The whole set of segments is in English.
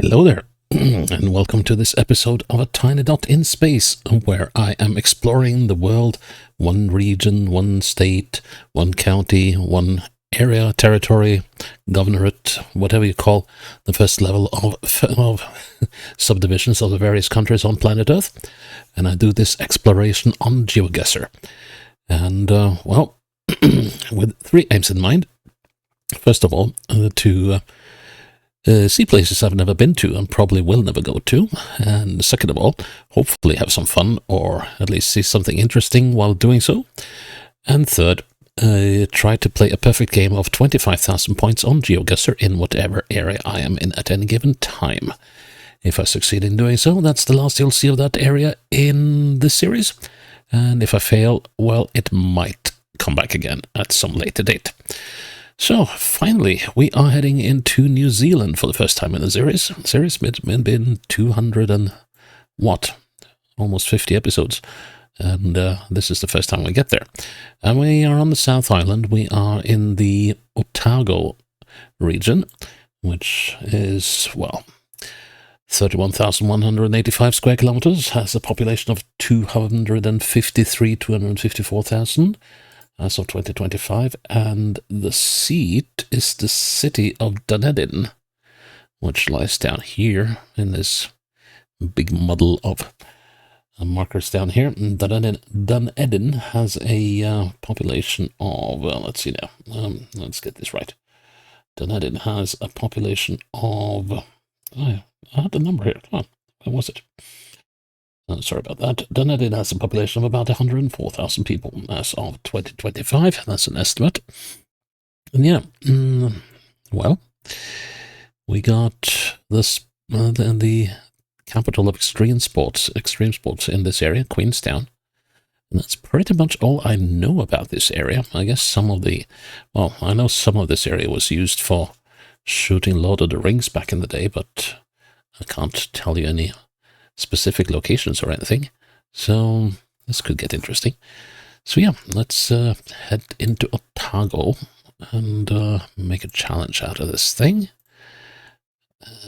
Hello there, and welcome to this episode of A Tiny Dot in Space, where I am exploring the world, one region, one state, one county, one area, territory, governorate, whatever you call the first level of subdivisions of the various countries on planet Earth. And I do this exploration on GeoGuessr. And, with three aims in mind. First of all, to see places I've never been to and probably will never go to. And second of all, hopefully have some fun or at least see something interesting while doing so. And third, try to play a perfect game of 25,000 points on GeoGuessr in whatever area I am in at any given time. If I succeed in doing so, that's the last you'll see of that area in this series. And if I fail, well, it might come back again at some later date. So, finally, we are heading into New Zealand for the first time in the series. It's been 200 and what? Almost 50 episodes. And this is the first time we get there. And we are on the South Island. We are in the Otago region, which is, well, 31,185 square kilometers, has a population of 254,000 as of 2025, and the seat is the city of Dunedin, which lies down here in this big muddle of markers down here. Dunedin has a population of, well, let's see now, let's get this right. Dunedin has a population of, I had the number here, come on, where was it? Sorry about that. Dunedin has a population of about 104,000 people as of 2025. That's an estimate. And yeah, well, we got this the capital of extreme sports in this area, Queenstown. And that's pretty much all I know about this area. I guess I know some of this area was used for shooting Lord of the Rings back in the day, but I can't tell you any specific locations or anything, so this could get interesting. So yeah, let's head into Otago and make a challenge out of this thing.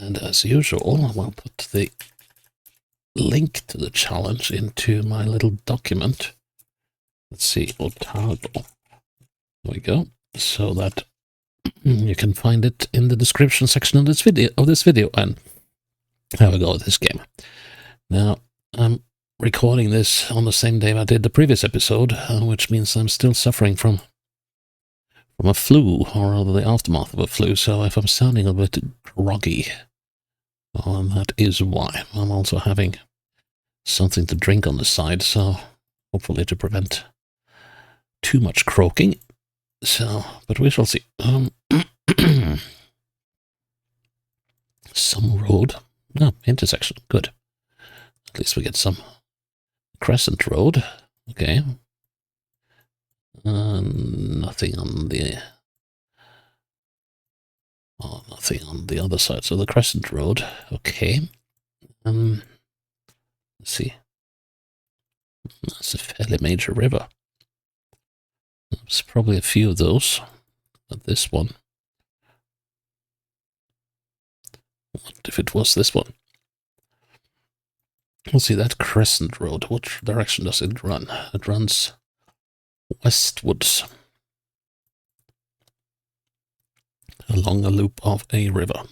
And as usual, I'll put the link to the challenge into my little document. Let's see, Otago. There we go. So that you can find it in the description section of this video, and have a go at this game. Now, I'm recording this on the same day I did the previous episode, which means I'm still suffering from a flu, or rather the aftermath of a flu, so if I'm sounding a bit groggy, that is why. I'm also having something to drink on the side, so hopefully to prevent too much croaking. So, but we shall see. Some road. No, intersection. Good. At least we get some crescent road. Okay. Nothing on the other side. So the crescent road. Okay. Let's see. That's a fairly major river. There's probably a few of those. But this one. What if it was this one? We'll see that crescent road. What direction does it run? It runs westwards along a loop of a river.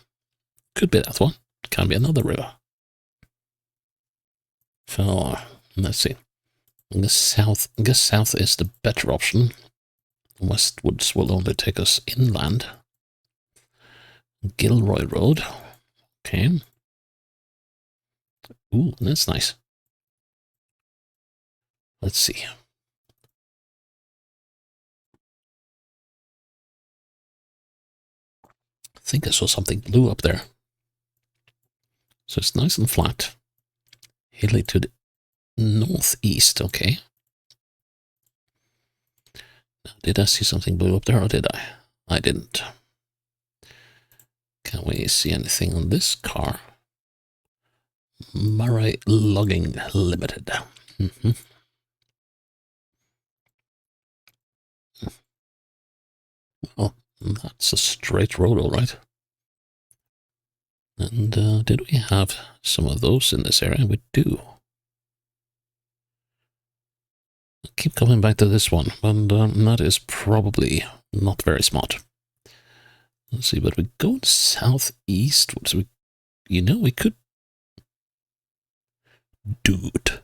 Could be that one. Can be another river. So let's see. I guess south is the better option. Westwards will only take us inland. Gilroy Road. Okay. Ooh, that's nice. Let's see. I think I saw something blue up there. So it's nice and flat. Hilly to the northeast, okay. Now, did I see something blue up there, or did I? I didn't. Can we see anything on this car? Murray Logging Limited. Oh, that's a straight road, all right. And did we have some of those in this area? We do. I keep coming back to this one, and that is probably not very smart. Let's see, but we're going southeast. So we could... Dude.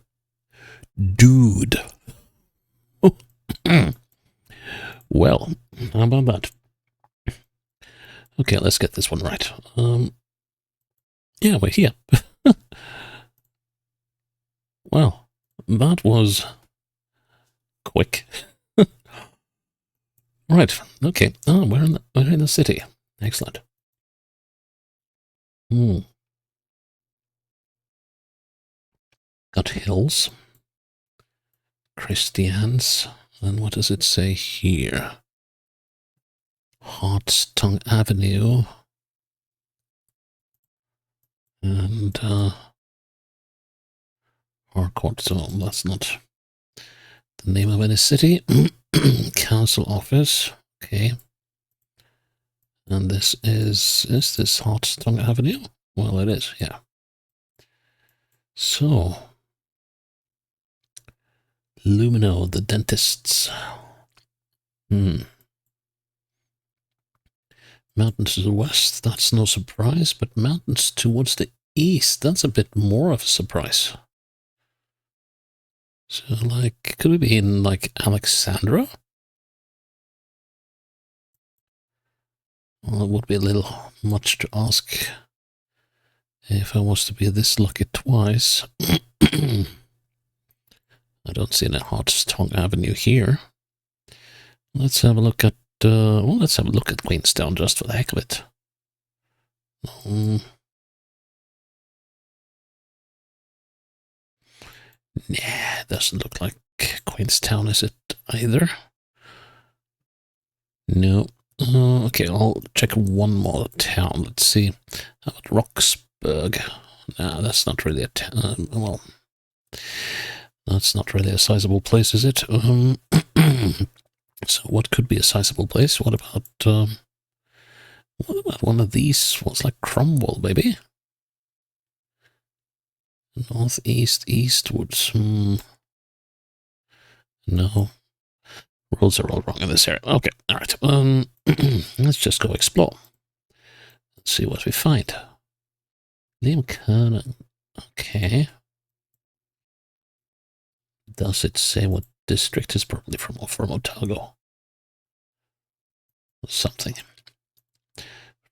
Well, how about that? Okay, let's get this one right. Yeah, we're here. Well, that was quick. Right, okay. Oh, we're in the city. Excellent. Got hills. Christians. And what does it say here? Hartstongue Avenue. And Harcourt, so that's not the name of any city. Council office. Okay. And this is this Hartstongue Avenue? Well, it is, yeah. So, Lumino, the dentists. Mountains to the west, that's no surprise, but mountains towards the east, that's a bit more of a surprise. So, like, could we be in, like, Alexandra? Well, it would be a little much to ask if I was to be this lucky twice. I don't see any Hartstongue Avenue here. Let's have a look at, let's have a look at Queenstown just for the heck of it. Nah, doesn't look like Queenstown, is it either? No. Okay, I'll check one more town. Let's see. How about Roxburgh? Nah, that's not really a town. Well, that's not really a sizable place, is it? So what could be a sizable place? What about one of these? What's like Cromwell, maybe? Northeast, eastwards. No. Roads are all wrong in this area. Okay, alright. Let's just go explore. Let's see what we find. Liam Kernan. Okay. Does it say what district is probably from Otago? Something.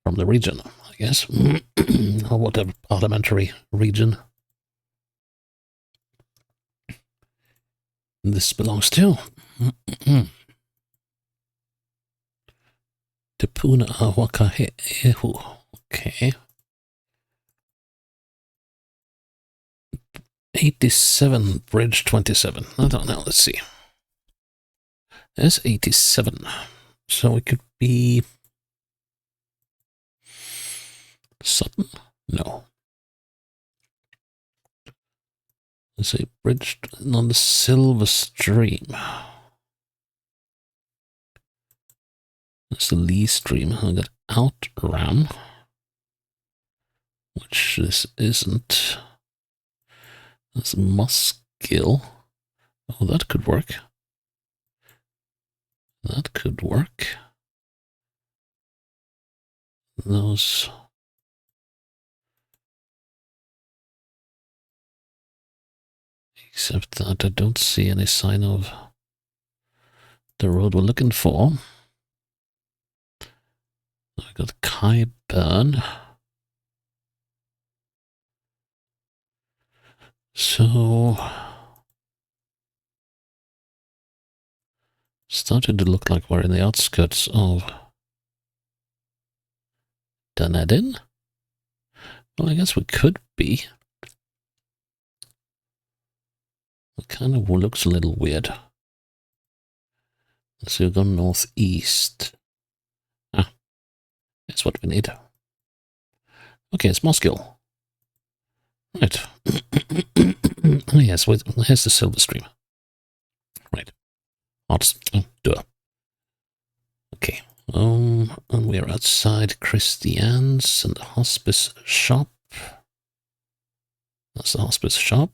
From the region, I guess. Or whatever parliamentary region this belongs to. Te Puna Wakahehu. Okay. 87, Bridge 27. I don't know, let's see. There's 87. So it could be... Sutton? No. Let's see, Bridge on the Silver Stream. That's the Lee Stream. I got Outram, which this isn't. That's Muskill. Oh, that could work. That could work. Those. Except that I don't see any sign of the road we're looking for. I got Kyburn. So, starting to look like we're in the outskirts of Dunedin. Well, I guess we could be. It kind of looks a little weird. So we'll go northeast. Ah, that's what we need. Okay, it's Moskill. Right. Oh, yes, here's the Silver Stream. Right. Duh. Okay, And we're outside Christiane's and the hospice shop. That's the hospice shop.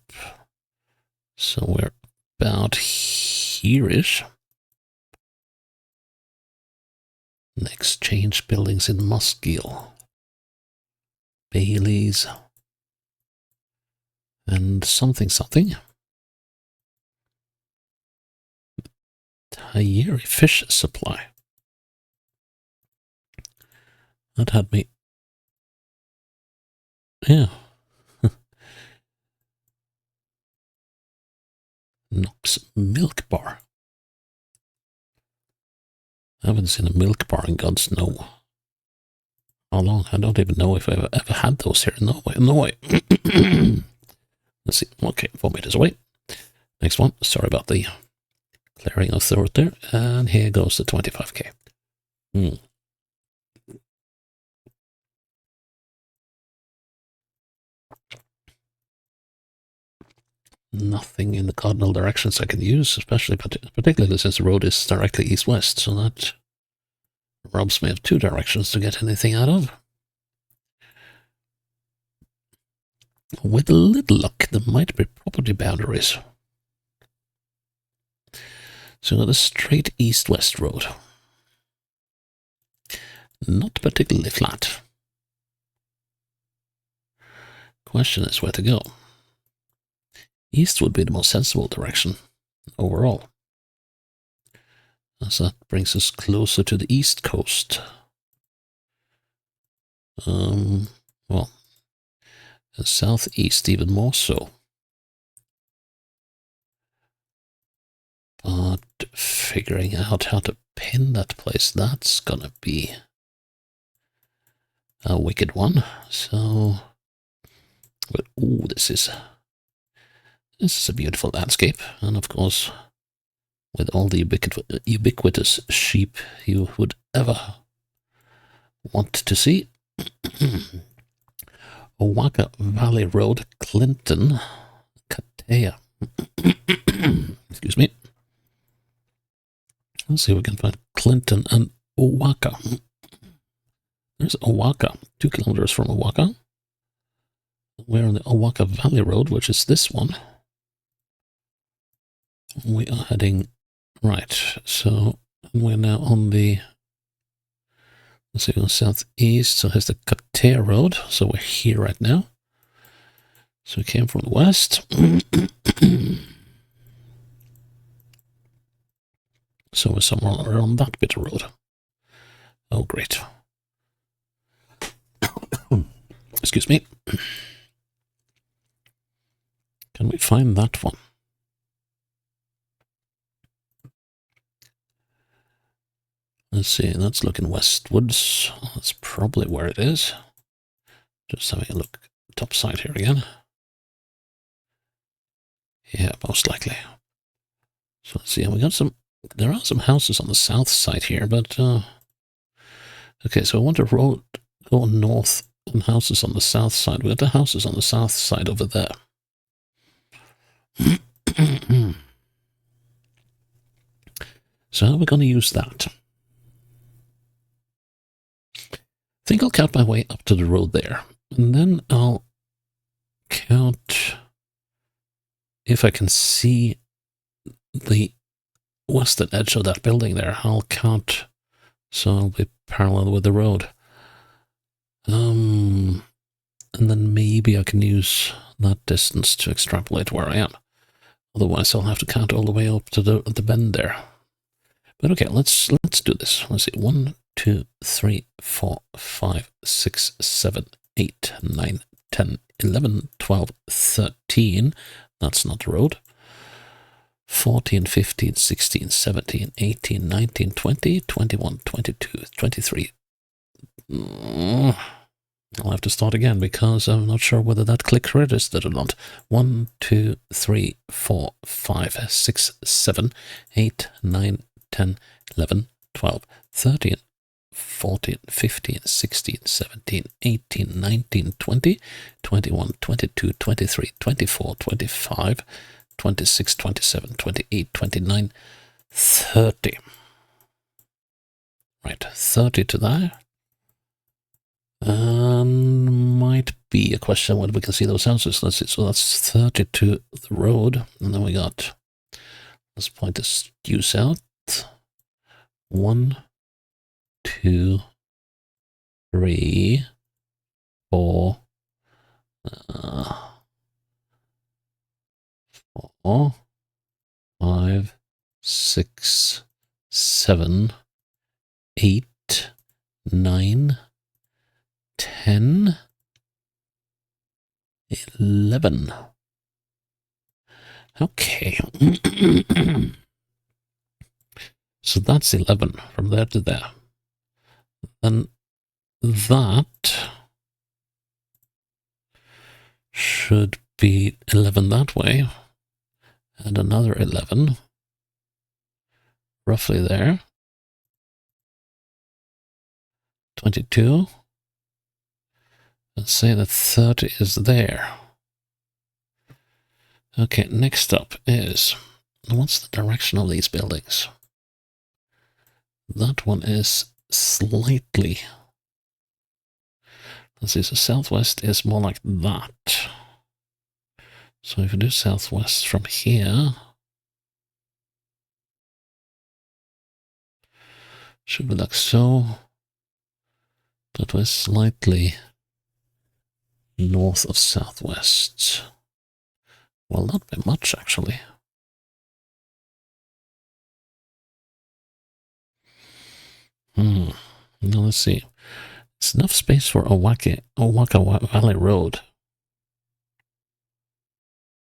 So we're about here-ish. Next change buildings in Muskiel. Bailey's. And something. Tayeri fish supply. That had me. Yeah. Knox Milk Bar. I haven't seen a milk bar in God's know how long. I don't even know if I've ever had those here. No way. Let's see. Okay, 4 meters away. Next one. Sorry about the clearing of throat there. And here goes the 25k. Nothing in the cardinal directions I can use, particularly since the road is directly east-west, so that robs me of 2 directions to get anything out of. With a little luck, there might be property boundaries. So got a straight east-west road. Not particularly flat. Question is where to go. East would be the most sensible direction overall, as that brings us closer to the east coast. Well, and southeast even more so. But figuring out how to pin that place, that's gonna be a wicked one. So, but ooh, this is a beautiful landscape, and of course, with all the ubiquitous sheep you would ever want to see. Otago Valley Road, Clinton, Katea. Excuse me. Let's see if we can find Clinton and Otago. There's Otago, 2 kilometers from Otago. We're on the Otago Valley Road, which is this one. We are heading right, so we're now on the, let's see, on the southeast, so here's the Katea Road, so we're here right now. So we came from the west. So we're somewhere around that bit of road. Oh, great. Excuse me. Can we find that one? Let's see, that's looking westwards. That's probably where it is. Just having a look top side here again. Yeah, most likely. So let's see, we got some, there are some houses on the south side here, but, okay, so I want to go north on houses on the south side. We got the houses on the south side over there. So how are we going to use that? I think I'll count my way up to the road there, and then I'll count if I can see the western edge of that building there. I'll count, so I'll be parallel with the road. And then maybe I can use that distance to extrapolate where I am. Otherwise, I'll have to count all the way up to the bend there. But okay, let's do this. Let's see. 1, 2, 3, 4, 5, 6, 7, 8, 9, 10, 11, 12, 13. That's not the road. 14, 15, 16, 17, 18, 19, 20, 21, 22, 23. I'll have to start again because I'm not sure whether that click registered or not. 1, 2, 3, 4, 5, 6, 7, 8, 9, 10, 11, 12, 13, 14, 15, 16, 17, 18, 19, 20, 21, 22, 23, 24, 25, 26, 27, 28, 29, 30. Right, 30 to there. Might be a question whether we can see those houses. Let's see. So that's 30 to the road. And then we got, let's point this due south. 1, 2, 3, 4, 4, 5, 6, 7, 8, 9, 10, 11. Okay. So that's 11 from there to there. Then that should be 11 that way. And another 11. Roughly there. 22. Let's say that 30 is there. Okay, next up is, what's the direction of these buildings? That one is slightly, let's see, so southwest is more like that. So if we do southwest from here, should be like so. That was slightly north of southwest. Well, not by much, actually. Now let's see. It's enough space for Owaka Valley Road.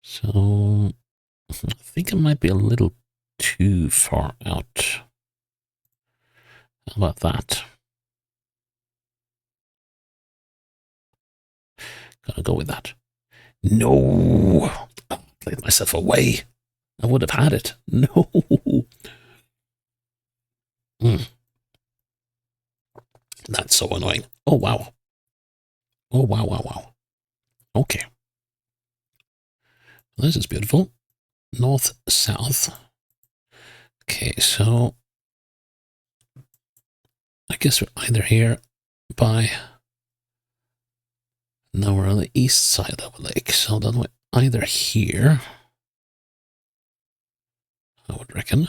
So I think it might be a little too far out. How about that? Gotta go with that. No! I played myself away. I would have had it. No! That's so annoying. Oh, wow. Oh, wow, wow, wow. Okay. This is beautiful. North, south. Okay, so I guess we're either here by... Now we're on the east side of the lake, so then we're either here, I would reckon,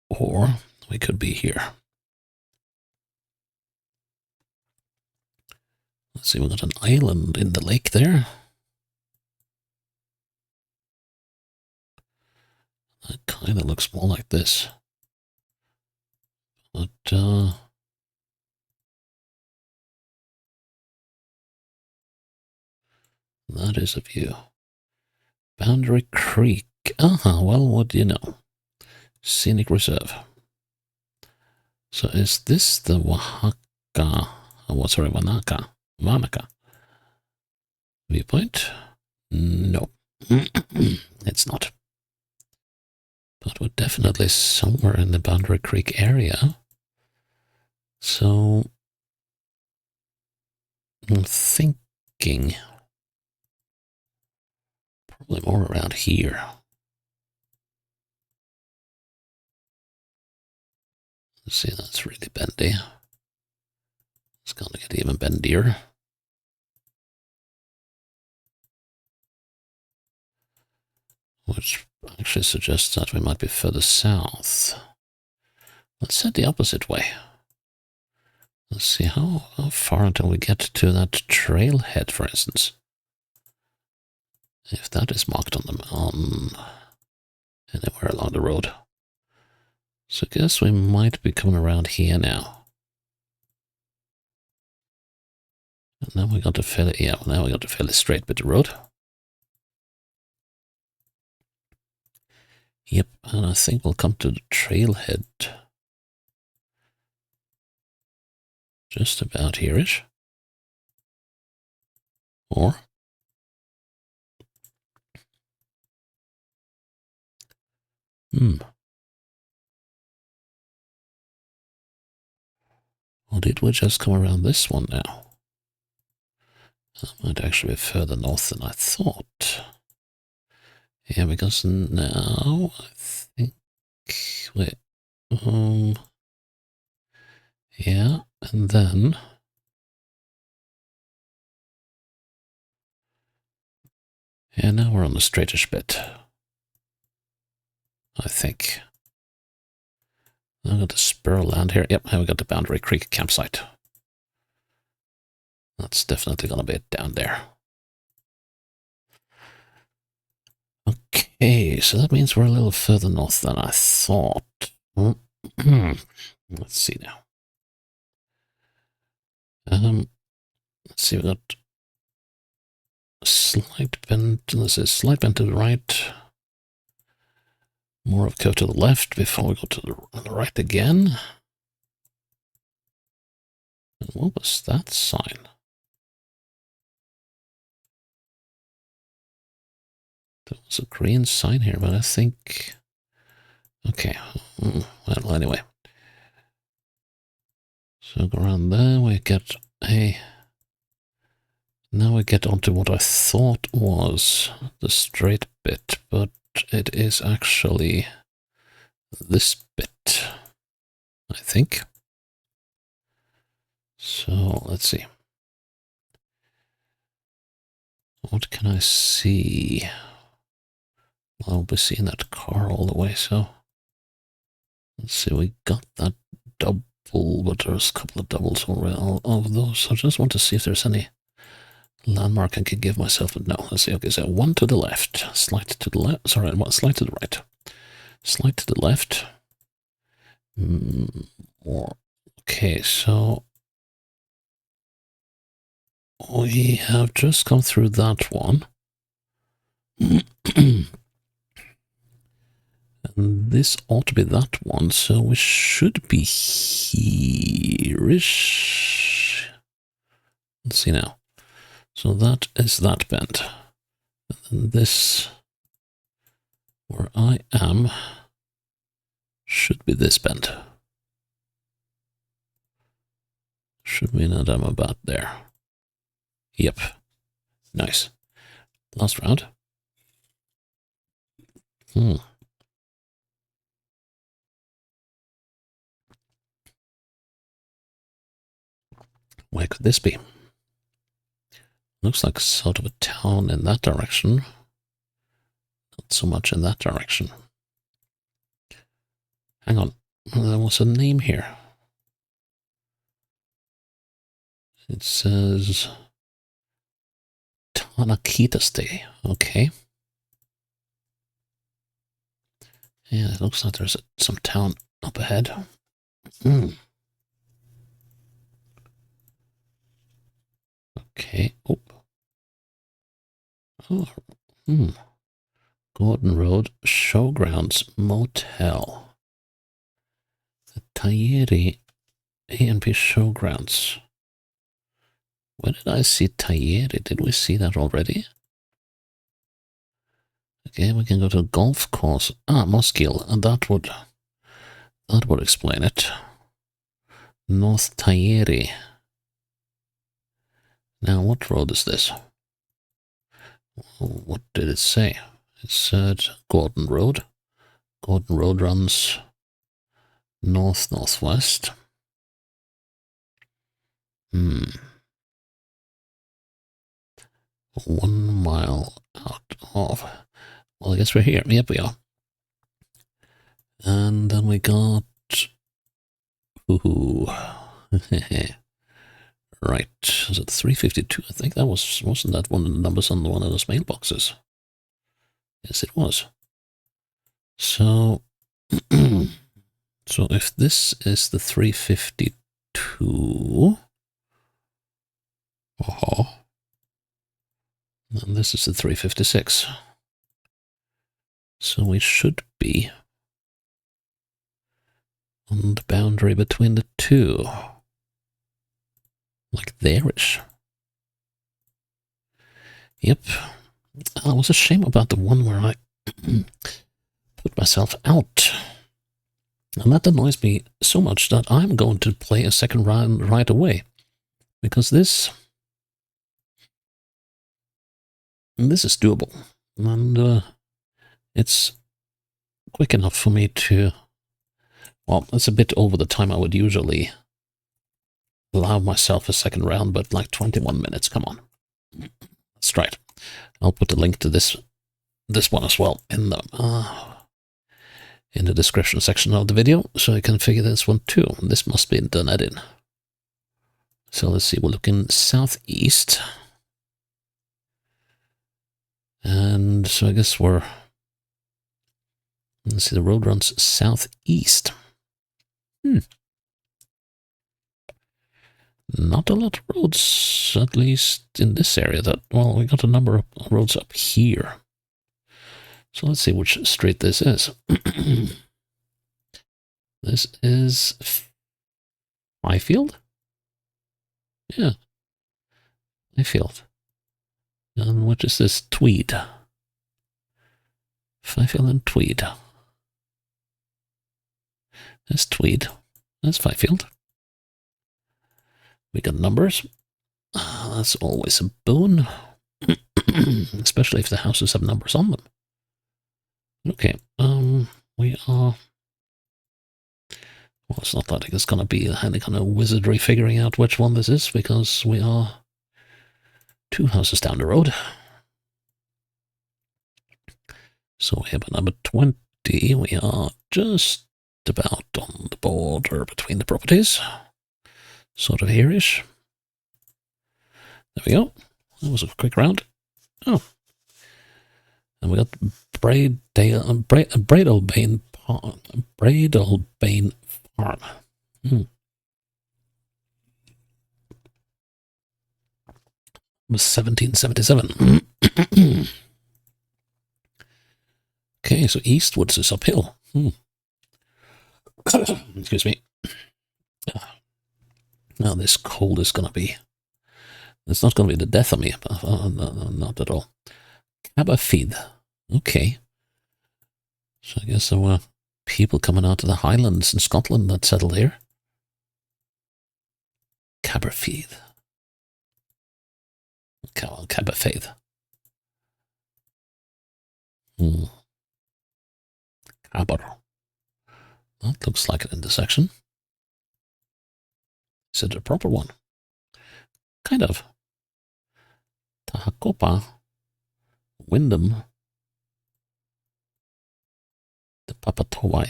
or we could be here. Let's see, we've got an island in the lake there. That kind of looks more like this. But, that is a view. Boundary Creek. Well, what do you know? Scenic Reserve. So is this the Wanaka viewpoint? No, it's not. But we're definitely somewhere in the Boundary Creek area. So I'm thinking probably more around here. Let's see, that's really bendy. It's going to get even bendier. Which actually suggests that we might be further south. Let's head the opposite way. Let's see how far until we get to that trailhead, for instance. If that is marked on anywhere along the road. So I guess we might be coming around here now. And now we got a fairly, now we got a fairly straight bit of road. Yep, and I think we'll come to the trailhead. Just about here-ish. Or... Or did we just come around this one now? That might actually be further north than I thought. Yeah, because now I think... Wait. Yeah, and then... Yeah, now we're on the straightish bit. I think. I've got the spur land here. Yep, and we got the Boundary Creek campsite. That's definitely gonna be it down there. Okay, so that means we're a little further north than I thought. Let's see now. Let's see, we got a slight bend. This is slight bend to the right. More of curve to the left before we go to the right again. And what was that sign? There was a green sign here, but I think... Okay, well, anyway. So go around there, we get a... Now we get onto what I thought was the straight bit, but it is actually this bit, I think. So let's see. What can I see? Well, I'll be seeing that car all the way, so let's see. We got that double, but there's a couple of doubles already of those. So I just want to see if there's any landmark I could give myself, but no. Let's see. Okay, so one to the left, slight to the left. Sorry, slight to the right, slight to the left. More. Okay, so we have just come through that one. And this ought to be that one, so we should be here-ish. Let's see now. So that is that bend. And this, where I am, should be this bend. Should mean that I'm about there. Yep. Nice. Last round. Where could this be? Looks like sort of a town in that direction. Not so much in that direction. Hang on. There was a name here. It says Tanakita. Okay. Yeah, it looks like there's some town up ahead. Okay. Gordon Road Showgrounds Motel. The Tayeri A&P Showgrounds. Where did I see Tayeri? Did we see that already? Okay, we can go to a golf course. Ah, Moskill, and that would explain it. North Tayeri. Now, what road is this? What did it say? It said Gordon Road. Gordon Road runs north-northwest. 1 mile out of... Well, I guess we're here. Yep, we are. And then we got... Ooh. Right. Is it 352? I think that wasn't that one of the numbers on one of those mailboxes? Yes, it was. So... so if this is the 352... and this is the 356. So we should be on the boundary between the two. Like there-ish. Yep. I was ashamed about the one where I put myself out. And that annoys me so much that I'm going to play a second round right away. Because this is doable. And it's quick enough for me to... Well, it's a bit over the time I would usually allow myself a second round, but like 21 minutes. Come on. Let's try it. I'll put a link to this one as well in the description section of the video, so you can figure this one too. This must be Dunedin. So let's see, we're looking southeast. And so I guess let's see, the road runs southeast. Not a lot of roads, at least in this area. Well, we got a number of roads up here. So let's see which street this is. This is Fifield? Yeah. Fifield. And what is this? Tweed. Fifield and Tweed. That's Tweed. That's Fifield. We got numbers. That's always a boon. Especially if the houses have numbers on them. Okay, we are... Well, it's not like it's going to be any kind of wizardry figuring out which one this is, because we are 2 houses down the road. So we have a number 20. We are just about on the border between the properties. Sort of here-ish. There we go. That was a quick round. Oh. And we got Bradlebane Farm. Was 1777. Okay, so eastwards is uphill. Excuse me. Now this cold is gonna be... It's not gonna be the death of me. No, not at all. Aberfeed. Okay. So I guess there were people coming out of the Highlands in Scotland that settled here. Caberfeed. Caberfeed. Aber. That looks like an intersection. Is it a proper one? Kind of. Tahakopa. Wyndham. The Papatowai.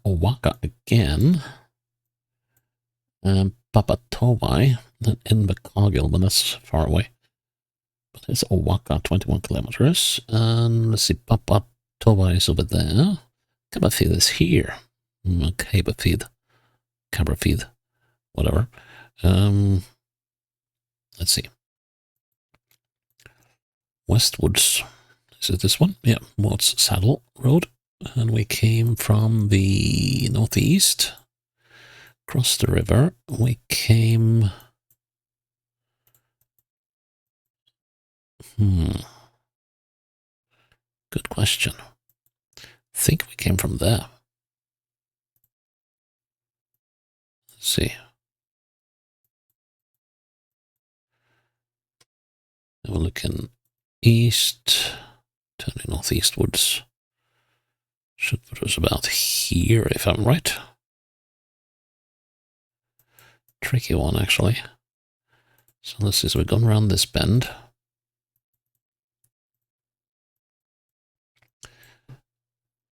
Owaka again. Papatowai. In Cargill, but that's far away. But it's Owaka, 21 kilometers. And let's see, Papatowai is over there. Caberfeed is here. Caberfeed. Whatever. Let's see. Westwards. Is it this one? Yeah, Watts Saddle Road. And we came from the northeast. Across the river. We came... Good question. I think we came from there. Let's see. We're looking east, turning northeastwards. Should put us about here, if I'm right. Tricky one, actually. So let's see, so we've gone around this bend.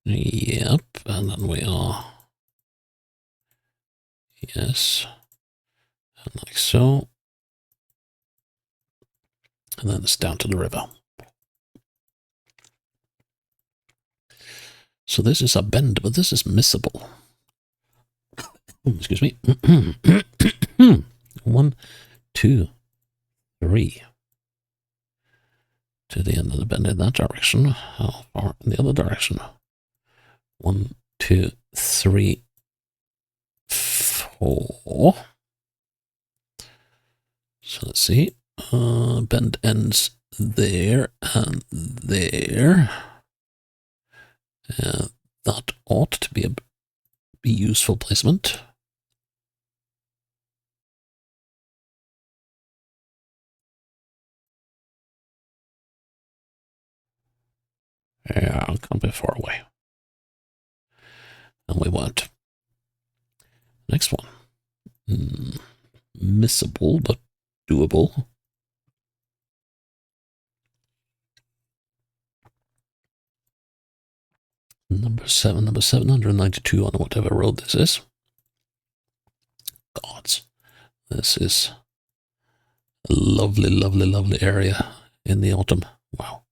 Yep, and then we are... Yes. And like so. And then it's down to the river. So this is a bend, but this is missable. Excuse me. 1, 2, 3. To the end of the bend in that direction. How far in the other direction? 1, 2, 3, 4. So let's see. Bend ends there and there. That ought to be a useful placement. Yeah, can't be far away. And we won't. Next one. missable, but doable. Number 792 on whatever road this is. Gods, this is a lovely, lovely, lovely area in the autumn. Wow.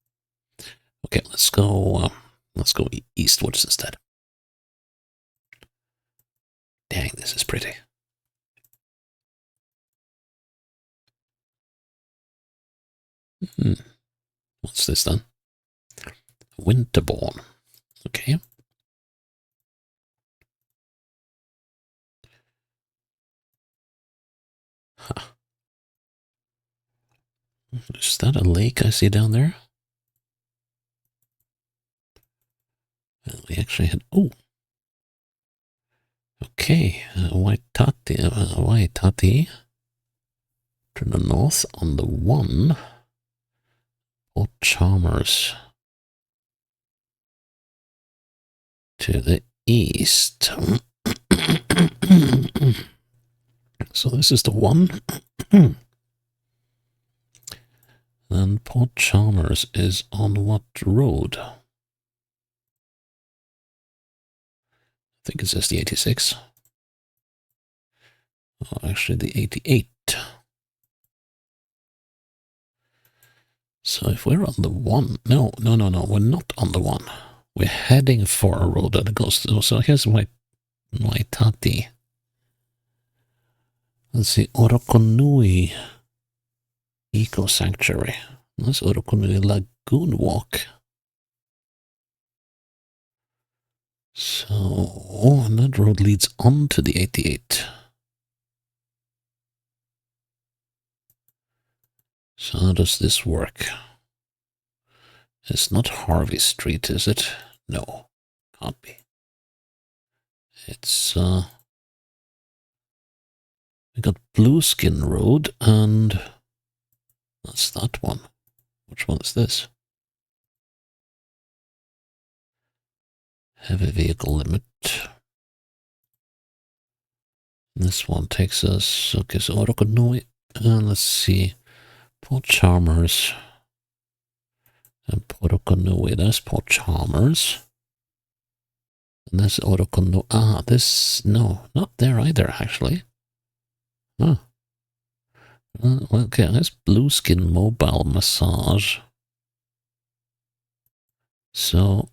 Okay, let's go eastwards instead. Dang, this is pretty. What's this then? Winterborn. Okay. Huh. Is that a lake I see down there? Well, we actually had... Oh! Okay, Waitati to the north on the 1. Port Chalmers to the east. So this is the 1. Then Port Chalmers is on what road? I think it says the 86. Oh, actually the 88. So if we're on the 1, no, we're not on the 1. We're heading for a road that goes to, so here's Waitati. Let's see, Orokonui Eco Sanctuary. That's Orokonui Lagoon Walk. So, and that road leads on to the 88. So how does this work? It's not Harvey Street, is it? No, can't be. It's, we got Blueskin Road, and that's that one. Which one is this? Heavy vehicle limit. This one takes us, okay, so Orokonui, and let's see, Port Chalmers, and Orokonui, there's Port Chalmers, and there's Orokonui, this, no, not there either, actually. Huh. Okay, there's Blueskin Mobile Massage. So,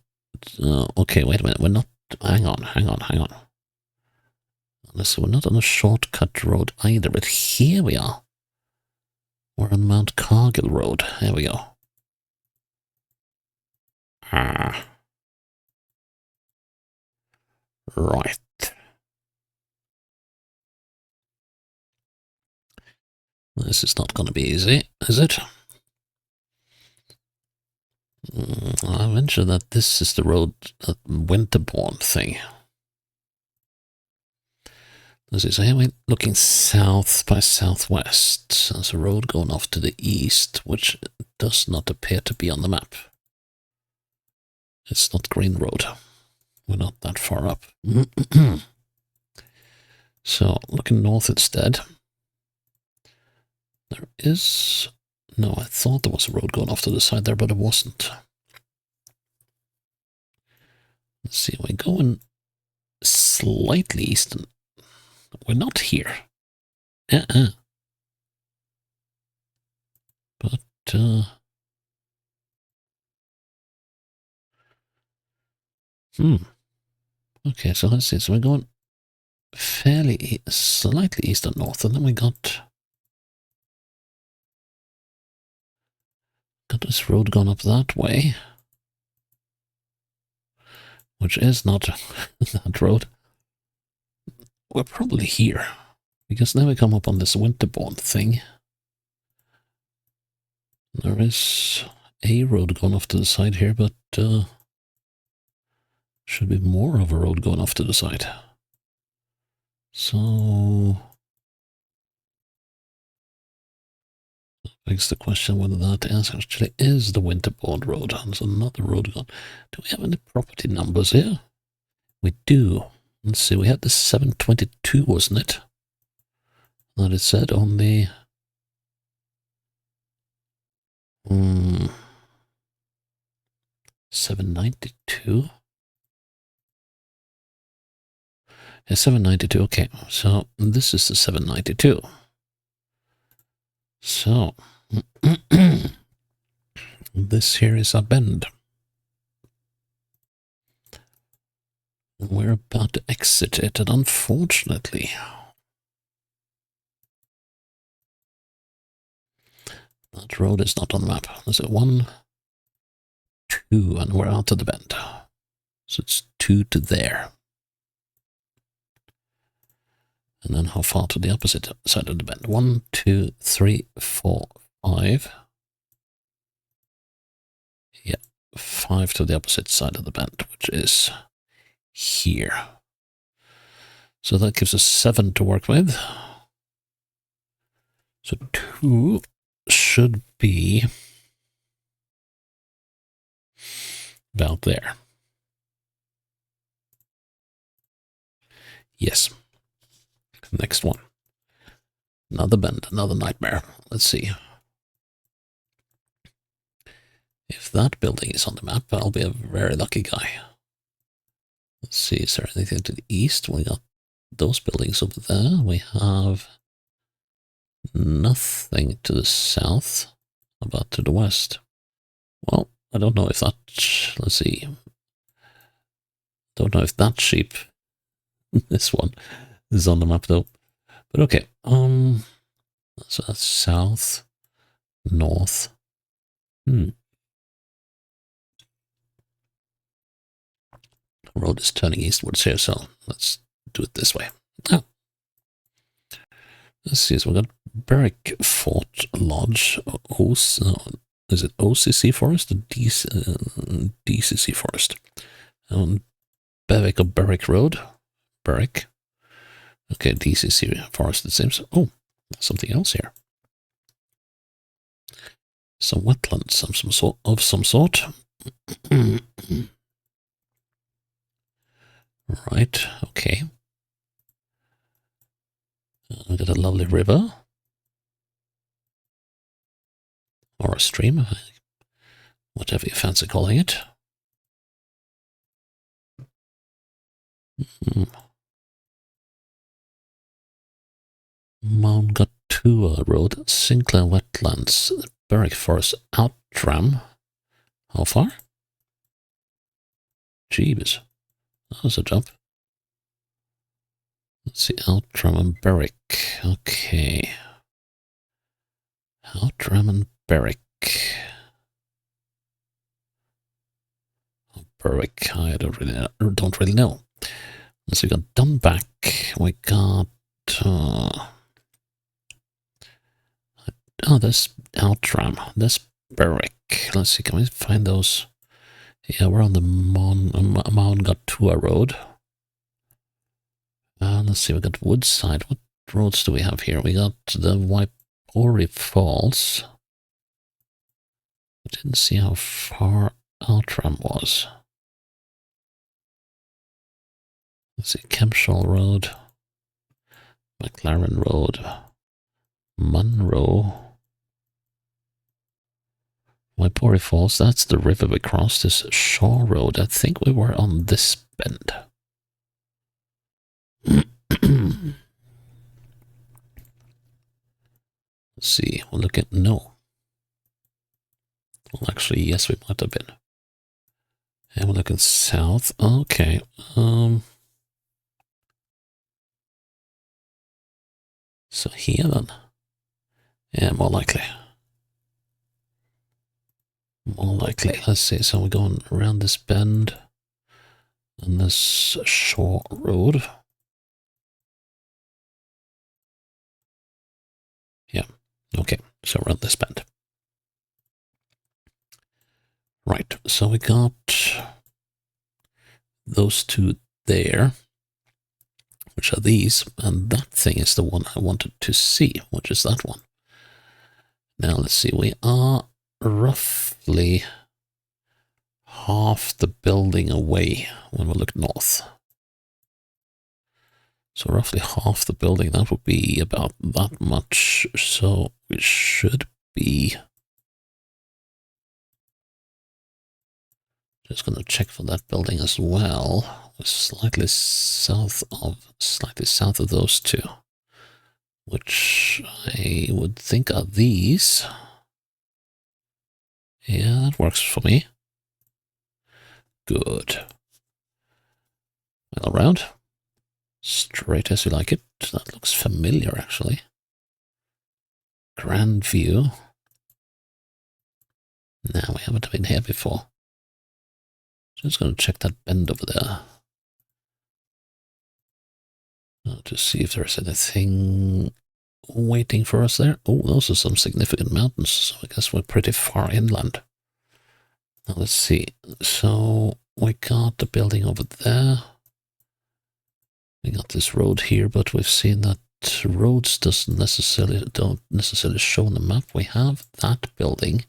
okay, wait a minute, we're not, hang on. So we're not on a shortcut road either, but here we are. We're on Mount Cargill Road. There we go. Right. This is not going to be easy, is it? I venture that this is the road, that Winterborn thing. This is here we're looking south by southwest. There's a road going off to the east, which does not appear to be on the map. It's not Green Road. We're not that far up. So, looking north instead. There is... No, I thought there was a road going off to the side there, but it wasn't. Let's see, we're going slightly east. We're not here. But, okay, so let's see. So we're going fairly, slightly east and north, and then we got this road going up that way, which is not that road. We're probably here, because now we come up on this Winterborn thing. There is a road going off to the side here, but should be more of a road going off to the side. So begs the question whether that actually is the Winterborn Road. There's another road gone. Do we have any property numbers here? We do. Let's see, we had the 722, wasn't it? that it said on the 792. Yeah, 792. Okay, so this is the 792. So this here is a bend. And we're about to exit it, and unfortunately, that road is not on the map. There's a 1, 2, and we're out of the bend. So it's 2 to there. And then how far to the opposite side of the bend? 1, 2, 3, 4, 5. Yeah, 5 to the opposite side of the bend, which is here. So that gives us 7 to work with. So 2 should be about there. Yes. Next one. Another bend, another nightmare. Let's see. If that building is on the map, I'll be a very lucky guy. Let's see, is there anything to the east? We got those buildings over there. We have nothing to the south. How about to the west? Well, I don't know if that, let's see. Don't know if that sheep, this one, is on the map though. But okay, so that's south, north. The road is turning eastwards here, so let's do it this way. Oh. Let's see, so we've got Berwick Fort Lodge, is it OCC Forest or DCC Forest? Berwick or Berwick Road? Berwick. Okay, DCC Forest it seems. Oh, something else here. Some wetlands of some sort. Right, okay. We got a lovely river. Or a stream, whatever you fancy calling it. Mount Gatua Road, Sinclair Wetlands, Berwick Forest, Outram. How far? Jeebus. That was a jump. Let's see, Outram and Berwick. Okay. Outram and Berwick. Berwick, I don't really know. So we got Dunback. We got there's Outram. There's Berwick. Let's see, can we find those? Yeah, we're on the Mount Gatua Road. Let's see, we got Woodside. What roads do we have here? We got the Waipori Falls. I didn't see how far Outram was. Let's see, Kempshall Road, McLaren Road, Munro, Waipori Falls. That's the river we crossed. This Shaw Road. I think we were on this bend. Let's see, we'll look at, no. Well, actually, yes, we might have been. And we're looking south. Okay. So here then. Yeah, more likely. More likely. Let's see. So we're going around this bend and this short road. Yeah. Okay. So around this bend. Right. So we got those two there, which are these, and that thing is the one I wanted to see, which is that one. Now let's see, we are roughly half the building away when we look north. So roughly half the building, that would be about that much. So it should be... Just going to check for that building as well. Slightly south of those two, which I would think are these. Yeah, that works for me. Good. All around. Straight as you like it. That looks familiar, actually. Grand view. No, we haven't been here before. Just going to check that bend over there. To see if there's anything waiting for us there. Oh, those are some significant mountains, so I guess we're pretty far inland. Now let's see. So we got the building over there. We got this road here, but we've seen that roads don't necessarily show on the map. We have that building.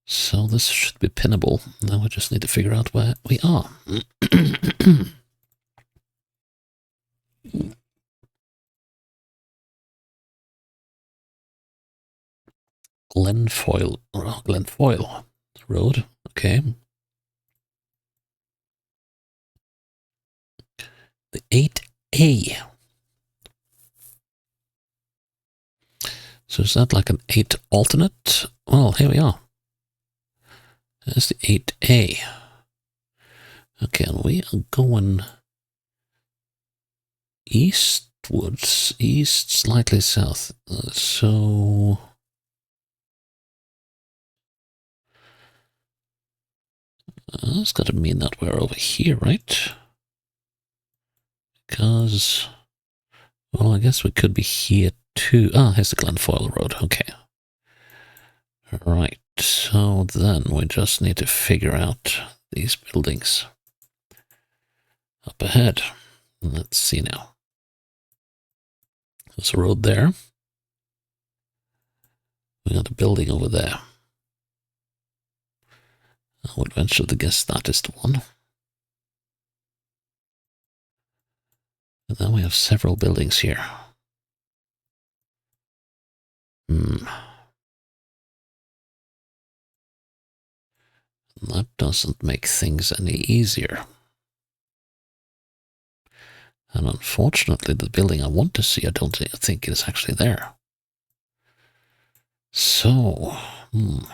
So this should be pinnable. Now we just need to figure out where we are. Glenfoyle Road. Okay. The 8A. So is that like an 8 alternate? Well, here we are. There's the 8A. Okay, and we are going eastwards, east, slightly south. So that's got to mean that we're over here, right? Because, well, I guess we could be here too. Ah, here's the Glenfoyle Road. Okay. Right. So then we just need to figure out these buildings up ahead. Let's see now. There's a road there. We got a building over there. I would venture to guess that is the one. And then we have several buildings here. That doesn't make things any easier. And unfortunately, the building I want to see, I don't think is actually there. So, I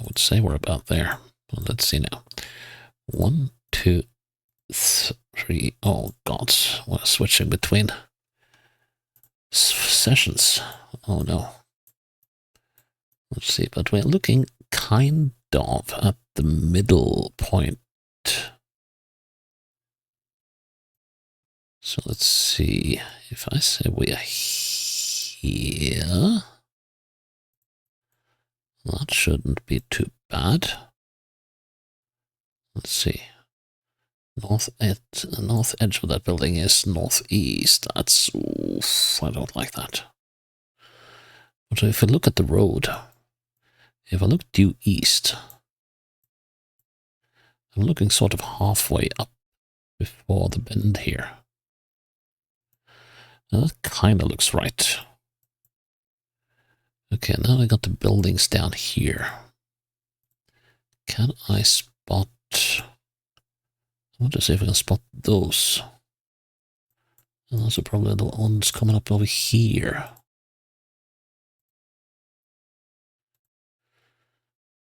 would say we're about there. Well, let's see now. 1, 2, 3. Oh, God. We're switching between sessions. Oh, no. Let's see, but we're looking kind of at the middle point. So let's see. If I say we are here, that shouldn't be too bad. Let's see. North edge of that building is northeast. That's... oof, I don't like that. But if I look at the road, if I look due east, I'm looking sort of halfway up before the bend here. Now that kind of looks right. Okay, now I got the buildings down here. Can I spot... I want to see if I can spot those. And those are probably the ones coming up over here.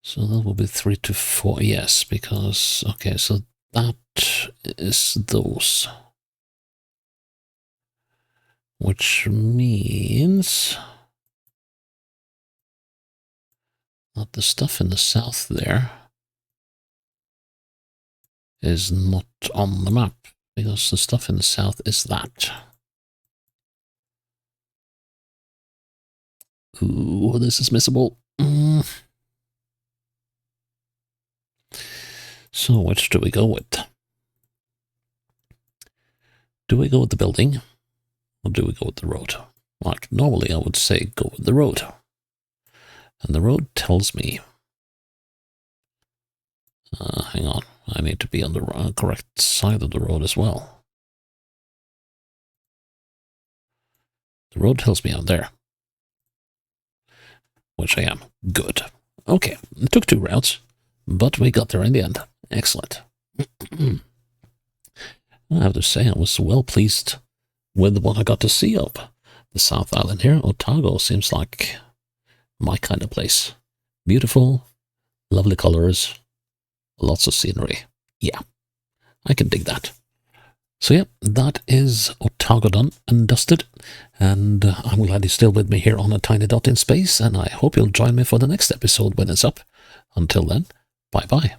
So that will be 3 to 4, yes, because... okay, so that is those. Which means that the stuff in the south there is not on the map, because the stuff in the south is that. Ooh, this is missable. So which do we go with? Do we go with the building, or do we go with the road? Like, normally I would say go with the road. And the road tells me Hang on. I need to be on the correct side of the road as well. The road tells me I'm there. Which I am. Good. Okay, it took 2 routes, but we got there in the end. Excellent. I have to say, I was well pleased with what I got to see of the South Island here. Otago seems like my kind of place. Beautiful, lovely colors, lots of scenery. Yeah, I can dig that. So yeah, that is Otago done and dusted, and I'm glad you're still with me here on A Tiny Dot in Space, and I hope you'll join me for the next episode when it's up. Until then, bye-bye.